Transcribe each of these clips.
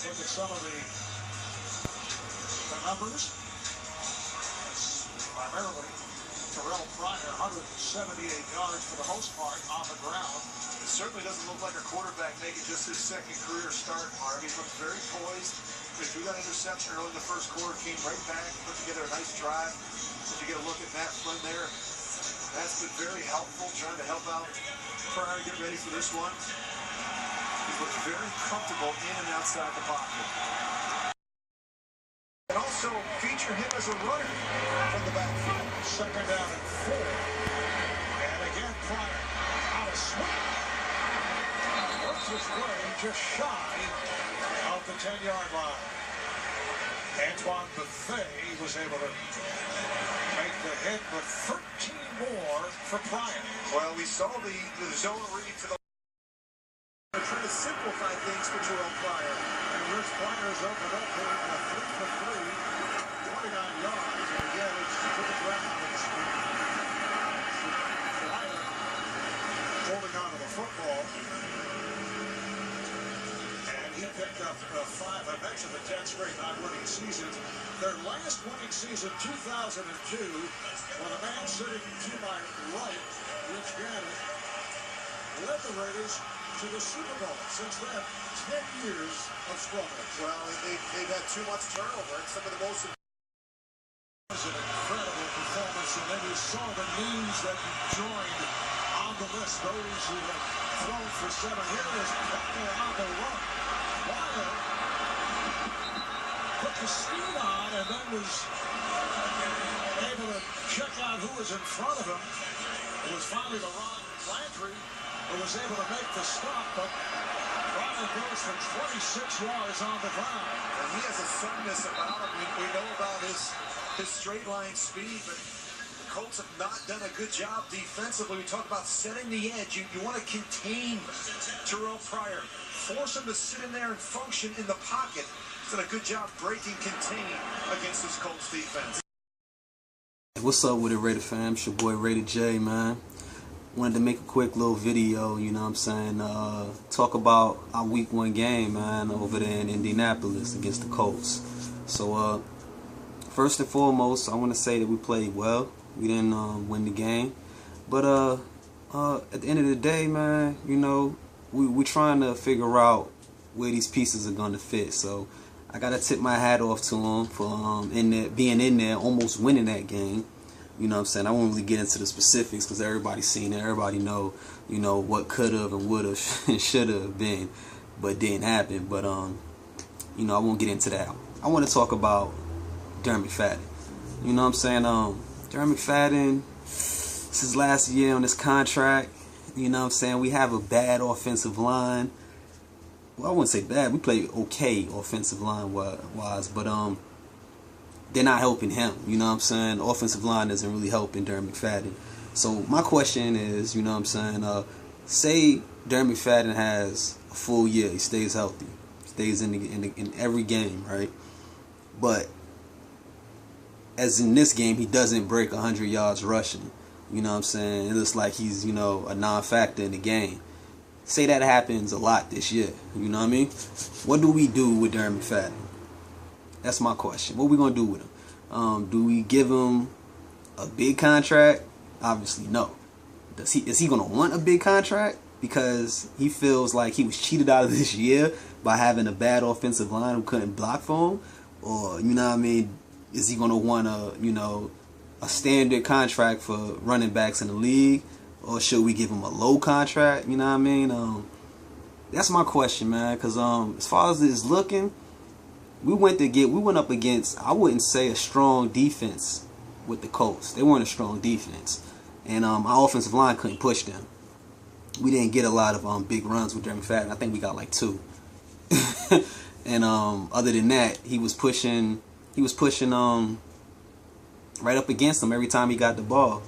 Look at some of the numbers. Primarily, Terrell Pryor, 178 yards for the most part on the ground. It certainly doesn't look like a quarterback making just his second career start, Marv. He looked very poised. He threw that interception early in the first quarter, came right back, put together a nice drive. If you get a look at Matt Flynn there, that's been very helpful, trying to help out Pryor get ready for this one. He looked very comfortable in and outside the pocket. And also feature him as a runner from the backfield. Second down and 4. And again, Pryor out of swing. Works his way just shy of the 10-yard line. Antoine Buffet was able to make the hit, but 13 more for Pryor. Well, we saw the zone read to the... They're trying to simplify things for Terrell Pryor. And Rich Pryor's opened up here, 3 for 3, 29 yards. And again, it's to the ground. It's Pryor holding on to the football. And he picked up 5. I mentioned the 10 straight non-winning seasons. Their last winning season, 2002, when a man sitting to my right, Rich Gannon, led the Raiders to the Super Bowl. Since then, 10 years of struggle. Well, they've had too much turnover. It's some of the most... It was an incredible performance, and then you saw the names that joined on the list, those who have thrown for 7. Here is Pryor on the run. Pryor put the speed on and then was able to check out who was in front of him. It was finally the Ron Landry who was able to make the stop, but Pryor goes for 26 yards on the ground. And he has a suddenness about him. We know about his straight line speed, but the Colts have not done a good job defensively. We talk about setting the edge. You want to contain Terrell Pryor. Force him to sit in there and function in the pocket. He's done a good job breaking contain against this Colts defense. What's up with it, Raider fam? It's your boy Raider J, man. Wanted to make a quick little video, you know what I'm saying, talk about our week 1 game, man, over there in Indianapolis against the Colts. So, first and foremost, I want to say that we played well. We didn't win the game. But at the end of the day, man, you know, we're trying to figure out where these pieces are going to fit. So I got to tip my hat off to them for being in there, almost winning that game. You know what I'm saying? I won't really get into the specifics because everybody's seen it. Everybody know, you know, what could have and would have and should have been, but didn't happen. But, you know, I won't get into that. I want to talk about Darren McFadden. You know what I'm saying? Darren McFadden, this is his last year on this contract. You know what I'm saying? We have a bad offensive line. Well, I wouldn't say bad. We play okay offensive line wise, but they're not helping him. You know what I'm saying? The offensive line isn't really helping Darren McFadden. So my question is, you know what I'm saying? Say Darren McFadden has a full year, he stays healthy, stays in every game, right? But as in this game, he doesn't break 100 yards rushing. You know what I'm saying? It looks like he's, you know, a non-factor in the game. Say that happens a lot this year. You know what I mean? What do we do with Darren McFadden? That's my question. What are we going to do with him? Do we give him a big contract? Obviously, no. Is he going to want a big contract? Because he feels like he was cheated out of this year by having a bad offensive line who couldn't block for him? Or, you know what I mean, is he going to want a, you know, a standard contract for running backs in the league? Or should we give him a low contract? You know what I mean? That's my question, man. Because as far as it's looking, we went up against, I wouldn't say a strong defense with the Colts. They weren't a strong defense. And our offensive line couldn't push them. We didn't get a lot of big runs with Darren McFadden. I think we got like 2. And other than that, he was pushing right up against them every time he got the ball.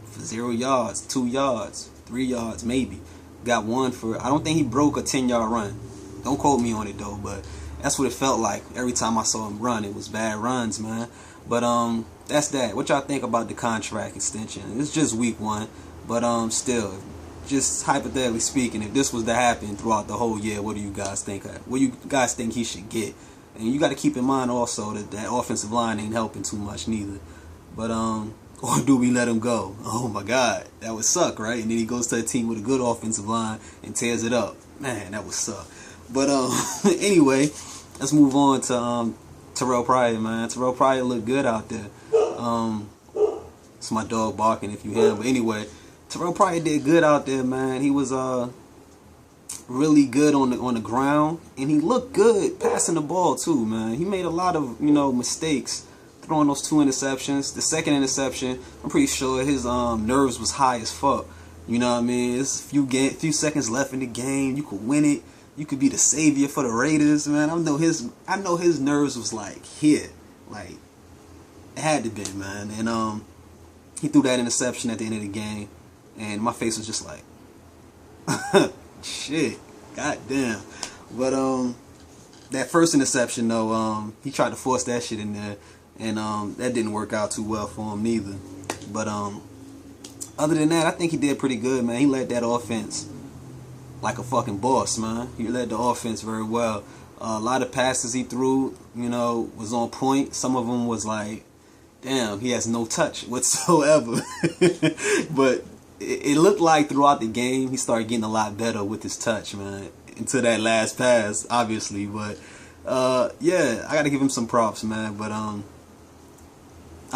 For 0 yards, 2 yards, 3 yards maybe. Got one for, I don't think he broke a 10-yard run. Don't quote me on it though, but that's what it felt like every time I saw him run. It was bad runs, man. But that's that. What y'all think about the contract extension? It's just week 1, but still, just hypothetically speaking, if this was to happen throughout the whole year, what do you guys think? What do you guys think he should get? And you got to keep in mind also that offensive line ain't helping too much neither. But or do we let him go? Oh my God, that would suck, right? And then he goes to a team with a good offensive line and tears it up. Man, that would suck. But anyway, let's move on to Terrell Pryor, man. Terrell Pryor looked good out there. It's my dog barking if you hear him. But anyway, Terrell Pryor did good out there, man. He was really good on the ground, and he looked good passing the ball too, man. He made a lot of mistakes throwing those 2 interceptions. The second interception, I'm pretty sure his nerves was high as fuck. You know what I mean? It's a few seconds left in the game. You could win it. You could be the savior for the Raiders, man. I know his nerves was like here, like it had to be, man. And he threw that interception at the end of the game, and my face was just like, shit, goddamn. But that first interception though, he tried to force that shit in there, and that didn't work out too well for him neither. But other than that, I think he did pretty good, man. He led that offense like a fucking boss, man. He led the offense very well. A lot of passes he threw, was on point. Some of them was like, damn, he has no touch whatsoever. But it looked like throughout the game he started getting a lot better with his touch, man. Until that last pass, obviously. But yeah, I gotta give him some props, man. But I'm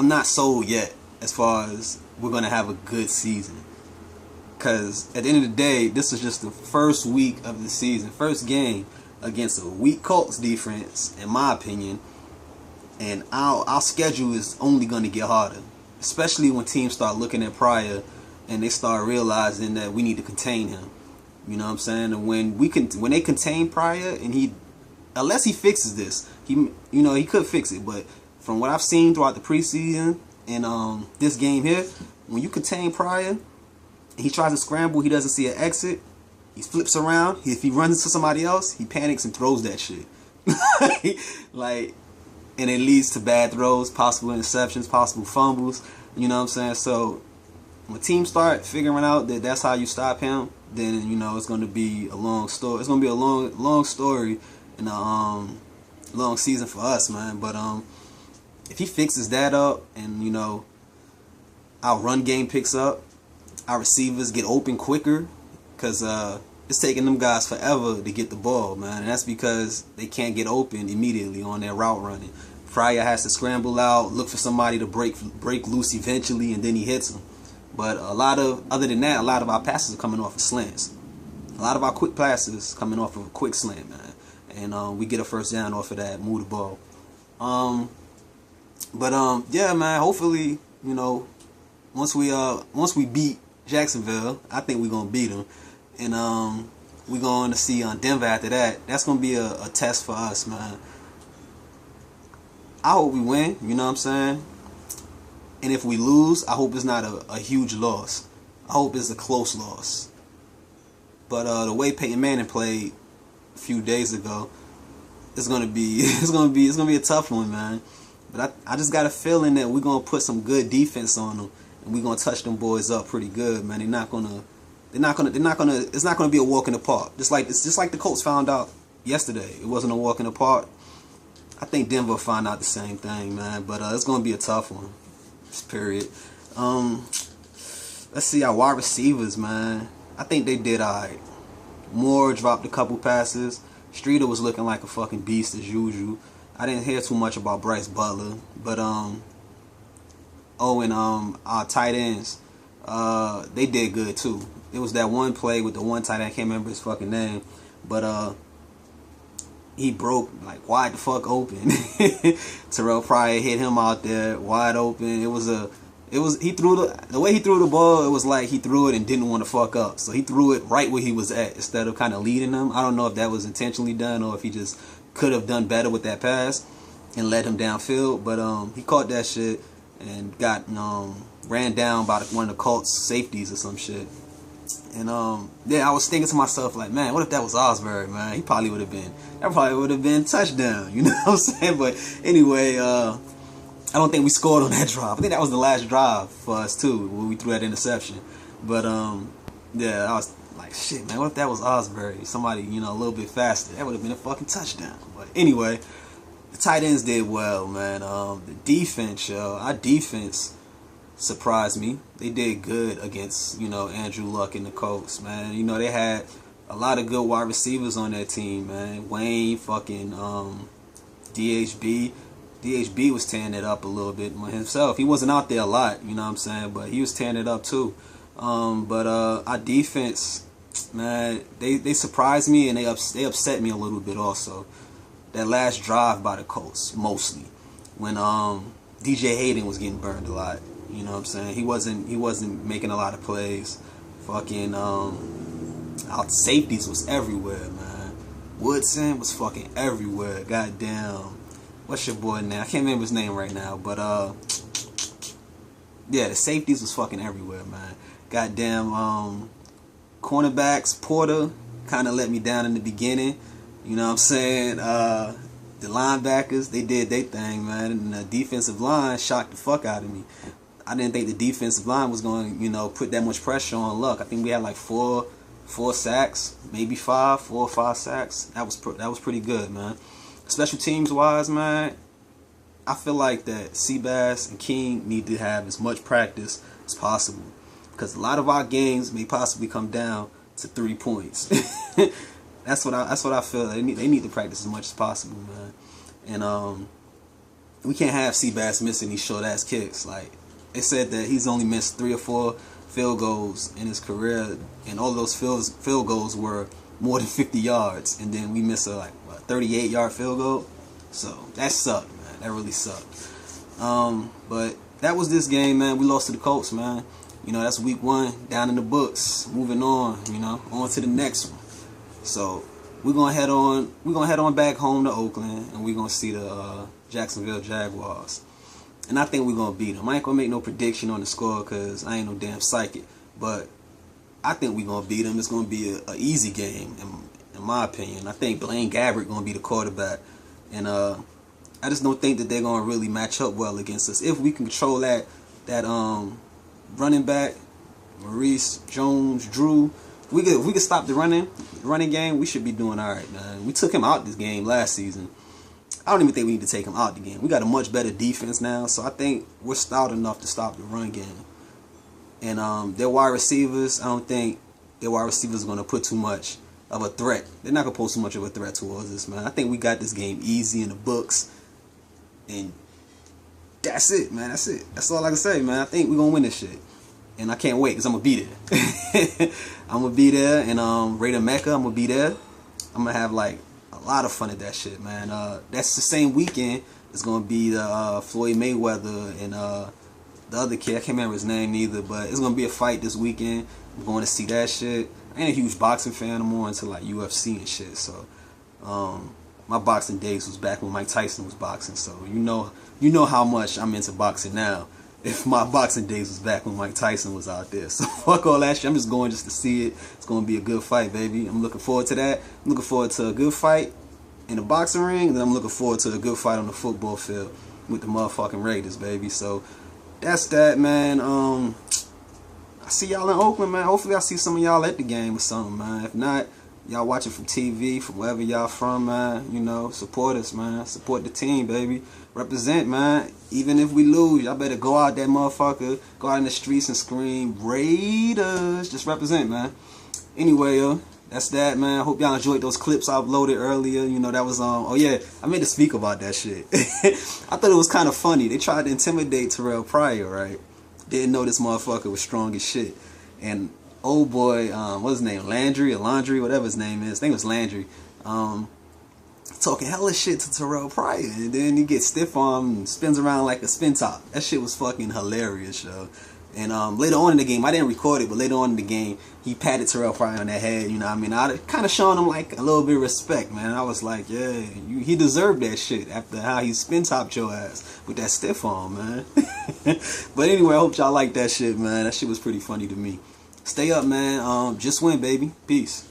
not sold yet as far as we're gonna have a good season. Because at the end of the day, this is just the first week of the season, first game against a weak Colts defense, in my opinion. And our schedule is only going to get harder, especially when teams start looking at Pryor and they start realizing that we need to contain him. You know what I'm saying? And when they contain Pryor, and unless he fixes this, he could fix it. But from what I've seen throughout the preseason and this game here, when you contain Pryor, he tries to scramble, he doesn't see an exit, he flips around, if he runs into somebody else, he panics and throws that shit. And it leads to bad throws, possible interceptions, possible fumbles. You know what I'm saying? So when teams start figuring out that that's how you stop him, then it's going to be a long story. It's going to be a long story and a long season for us, man. But if he fixes that up, and our run game picks up, our receivers get open quicker, because it's taking them guys forever to get the ball, man. And that's because they can't get open immediately on their route running. Pryor has to scramble out, look for somebody to break loose eventually, and then he hits them. But other than that, a lot of our passes are coming off of slants. A lot of our quick passes coming off of a quick slant, man. And we get a first down off of that, move the ball. Yeah, man. Hopefully, once we beat Jacksonville, I think we're gonna beat them, and we're going to see Denver after that. That's gonna be a test for us, man. I hope we win. You know what I'm saying? And if we lose, I hope it's not a huge loss. I hope it's a close loss. But the way Peyton Manning played a few days ago, it's gonna be a tough one, man. But I just got a feeling that we're gonna put some good defense on them, and we're gonna touch them boys up pretty good, man. It's not gonna be a walk in the park. Just like the Colts found out yesterday, it wasn't a walk in the park. I think Denver will find out the same thing, man. But it's gonna be a tough one. Period. Let's see our wide receivers, man. I think they did alright. Moore dropped a couple passes. Streeter was looking like a fucking beast as usual. I didn't hear too much about Bryce Butler, but and our tight ends, they did good too. It was that one play with the one tight end, I can't remember his fucking name, but he broke like wide the fuck open. Terrell Pryor hit him out there wide open. He threw the way he threw the ball, it was like he threw it and didn't want to fuck up. So he threw it right where he was at instead of kind of leading him. I don't know if that was intentionally done or if he just could have done better with that pass and led him downfield. But he caught that shit and got ran down by one of the Colts safeties or some shit. And yeah, I was thinking to myself like, man, what if that was Osbury, man? That probably would have been touchdown. You know what I'm saying? But anyway, I don't think we scored on that drive. I think that was the last drive for us too, where we threw that interception. But Yeah, I was like, shit, man, what if that was Osbury? Somebody, you know, a little bit faster. That would have been a fucking touchdown. But anyway, the tight ends did well, man. The defense, yo, our defense surprised me. They did good against, you know, Andrew Luck and the Colts, man. You know, they had a lot of good wide receivers on that team, man. Wayne, fucking DHB. DHB was tearing it up a little bit himself. He wasn't out there a lot, you know what I'm saying, but he was tearing it up too. But our defense, man, they surprised me, and they upset me a little bit also. That last drive by the Colts, mostly, when DJ Hayden was getting burned a lot. You know what I'm saying? He wasn't making a lot of plays. Fucking our safeties was everywhere, man. Woodson was fucking everywhere. Goddamn. What's your boy now? I can't remember his name right now, but yeah, the safeties was fucking everywhere, man. Goddamn cornerbacks, Porter kind of let me down in the beginning. You know what I'm saying? The linebackers, they did their thing, man. And the defensive line shocked the fuck out of me. I didn't think the defensive line was going to, you know, put that much pressure on Luck. I think we had like four sacks, maybe 4 or 5 sacks. That was pretty good, man. Special teams wise, man, I feel like that Seabass and King need to have as much practice as possible, because a lot of our games may possibly come down to 3 points. That's what I feel. They need to practice as much as possible, man. And we can't have Seabass missing these short ass kicks. Like, they said that he's only missed 3 or 4 field goals in his career, and all those field goals were more than 50 yards, and then we miss a 38-yard field goal. So that sucked, man. That really sucked. But that was this game, man. We lost to the Colts, man. You know, that's week 1 down in the books. Moving on, you know, on to the next one. So we're gonna head on back home to Oakland, and we're gonna see the Jacksonville Jaguars. And I think we're gonna beat them. I ain't gonna make no prediction on the score because I ain't no damn psychic. But I think we're gonna beat them. It's gonna be a easy game, in my opinion. I think Blaine Gabbert gonna be the quarterback, and I just don't think that they're gonna really match up well against us. If we can control that running back, Maurice Jones-Drew, if we could stop the running game, we should be doing all right, man. We took him out this game last season. I don't even think we need to take him out the game. We got a much better defense now, so I think we're stout enough to stop the run game. And their wide receivers, I don't think their wide receivers are going to put too much of a threat. They're not going to pose too much of a threat towards us, man. I think we got this game easy in the books. And that's it, man. That's it. That's all I can say, man. I think we're going to win this shit. And I can't wait because I'm going to be there. I'm going to be there. And Raider Mecca, I'm going to be there. I'm going to have like a lot of fun at that shit, man. That's the same weekend. It's going to be the Floyd Mayweather and the other kid. I can't remember his name either, but it's going to be a fight this weekend. I'm going to see that shit. I ain't a huge boxing fan. I'm more into like UFC and shit. So my boxing days was back when Mike Tyson was boxing. So you know how much I'm into boxing now. If my boxing days was back when Mike Tyson was out there. So fuck all that shit. I'm just going just to see it. It's going to be a good fight, baby. I'm looking forward to that. I'm looking forward to a good fight in the boxing ring. And then I'm looking forward to a good fight on the football field with the motherfucking Raiders, baby. So that's that, man. I see y'all in Oakland, man. Hopefully I see some of y'all at the game or something, man. If not, y'all watching from TV, from wherever y'all from, man. You know, support us, man. Support the team, baby. Represent, man. Even if we lose, y'all better go out that motherfucker. Go out in the streets and scream, Raiders. Just represent, man. Anyway, that's that, man. I hope y'all enjoyed those clips I uploaded earlier. You know, that was oh yeah, I made to speak about that shit. I thought it was kind of funny. They tried to intimidate Terrell Pryor, right? Didn't know this motherfucker was strong as shit. And old boy, what's his name? Landry, whatever his name is. I think it was Landry. Talking hella shit to Terrell Pryor. And then he gets stiff arm and spins around like a spin top. That shit was fucking hilarious, yo. And later on in the game, I didn't record it, but later on in the game, he patted Terrell Pryor on the head. You know what I mean? I kind of showing him like a little bit of respect, man. I was like, yeah, he deserved that shit after how he spin topped your ass with that stiff arm, man. But anyway, I hope y'all like that shit, man. That shit was pretty funny to me. Stay up, man. Just win, baby. Peace.